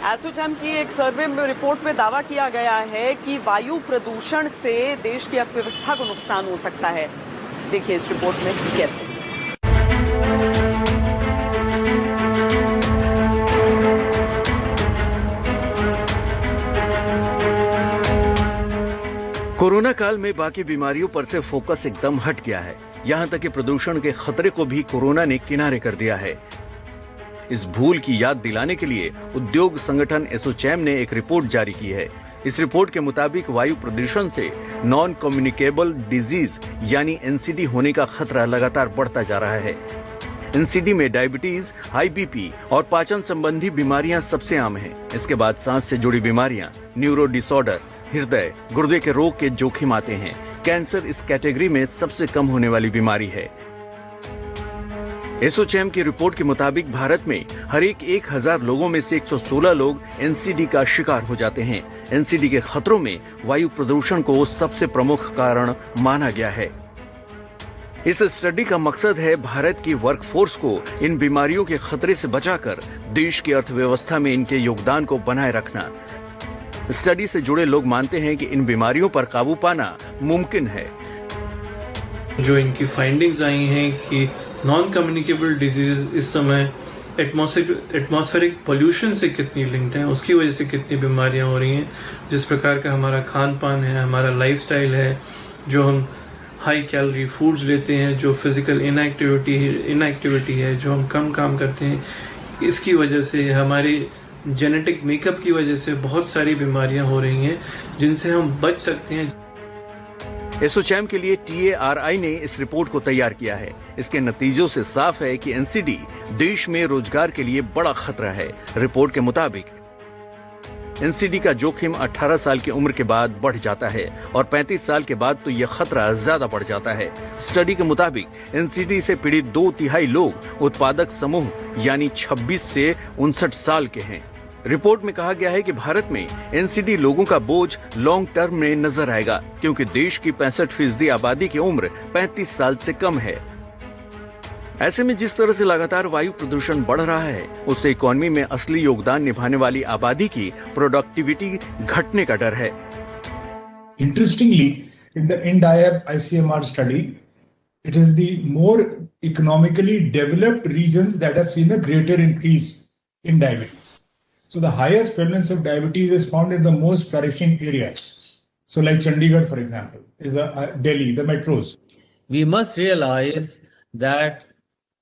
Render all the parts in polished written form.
एसोचैम की एक सर्वे में रिपोर्ट में दावा किया गया है कि वायु प्रदूषण से देश की अर्थव्यवस्था को नुकसान हो सकता है। देखिए इस रिपोर्ट में कैसे। कोरोना काल में बाकी बीमारियों पर से फोकस एकदम हट गया है। यहाँ तक कि प्रदूषण के खतरे को भी कोरोना ने किनारे कर दिया है। इस भूल की याद दिलाने के लिए उद्योग संगठन एसोचैम ने एक रिपोर्ट जारी की है। इस रिपोर्ट के मुताबिक वायु प्रदूषण से नॉन कम्युनिकेबल डिजीज यानी एनसीडी होने का खतरा लगातार बढ़ता जा रहा है। एनसीडी में डायबिटीज, हाई बीपी और पाचन संबंधी बीमारियां सबसे आम हैं। इसके बाद सांस से जुड़ी बीमारियां, न्यूरो डिसऑर्डर, हृदय, गुर्दे के रोग के जोखिम आते हैं। कैंसर इस कैटेगरी में सबसे कम होने वाली बीमारी है। एसोचैम की रिपोर्ट के मुताबिक भारत में हर एक 1000 लोगों में से 116 लोग एनसीडी का शिकार हो जाते हैं। एनसीडी के खतरों में वायु प्रदूषण को सबसे प्रमुख कारण माना गया है। इस स्टडी का मकसद है भारत की वर्कफोर्स को इन बीमारियों के खतरे से बचाकर देश की अर्थव्यवस्था में इनके योगदान को बनाए रखना। स्टडी से जुड़े लोग मानते हैं कि इन बीमारियों पर काबू पाना मुमकिन है। जो इनकी फाइंडिंग्स आई हैं कि नॉन कम्युनिकेबल डिजीज इस समय एटमॉस्फेरिक पोल्यूशन से कितनी लिंक्ड है, उसकी वजह से कितनी बीमारियां हो रही हैं। जिस प्रकार का हमारा खान पान है, हमारा लाइफस्टाइल है, जो हम हाई कैलोरी फूड्स लेते हैं, जो फिजिकल इनएक्टिविटी है, जो हम कम काम करते हैं, इसकी वजह से हमारी जेनेटिक मेकअप की वजह से बहुत सारी बीमारियां हो रही हैं जिनसे हम बच सकते हैं। एसोचैम के लिए TARI ने इस रिपोर्ट को तैयार किया है। इसके नतीजों से साफ है कि एनसीडी देश में रोजगार के लिए बड़ा खतरा है। रिपोर्ट के मुताबिक एनसीडी का जोखिम 18 साल की उम्र के बाद बढ़ जाता है और 35 साल के बाद तो यह खतरा ज्यादा बढ़ जाता है। स्टडी के मुताबिक एनसीडी से पीड़ित 2/3 लोग उत्पादक समूह यानी 26 से 59 साल के हैं। रिपोर्ट में कहा गया है कि भारत में एनसीडी लोगों का बोझ लॉन्ग टर्म में नजर आएगा, क्योंकि देश की 65% आबादी की उम्र 35 साल से कम है। ऐसे में जिस तरह से लगातार वायु प्रदूषण बढ़ रहा है, उससे इकोनॉमी में असली योगदान निभाने वाली आबादी की प्रोडक्टिविटी घटने का डर है। Interestingly, in the INDIAB ICMR study, it is the more economically developed regions that have seen a greater increase in diabetes. So the highest prevalence of diabetes is found in the most flourishing areas. So like Chandigarh, for example, is Delhi, the metros. We must realize that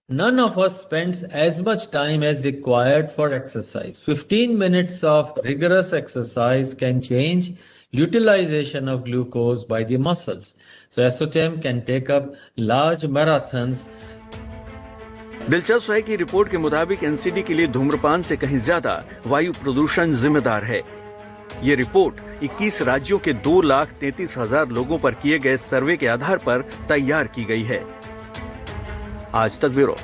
none of us spends as much time as required for exercise. 15 minutes of rigorous exercise can change utilization of glucose by the muscles. So Esotherm can take up large marathons. दिलचस्प है कि report के मुताबिक NCD के लिए धूम्रपान से कहीं ज्यादा वायु प्रदूषण जिम्मेदार है। ये रिपोर्ट 21 राज्यों के 2,33,000 लोगों पर किए गए सर्वे के आधार पर तैयार की गई है। आज तक ब्यूरो।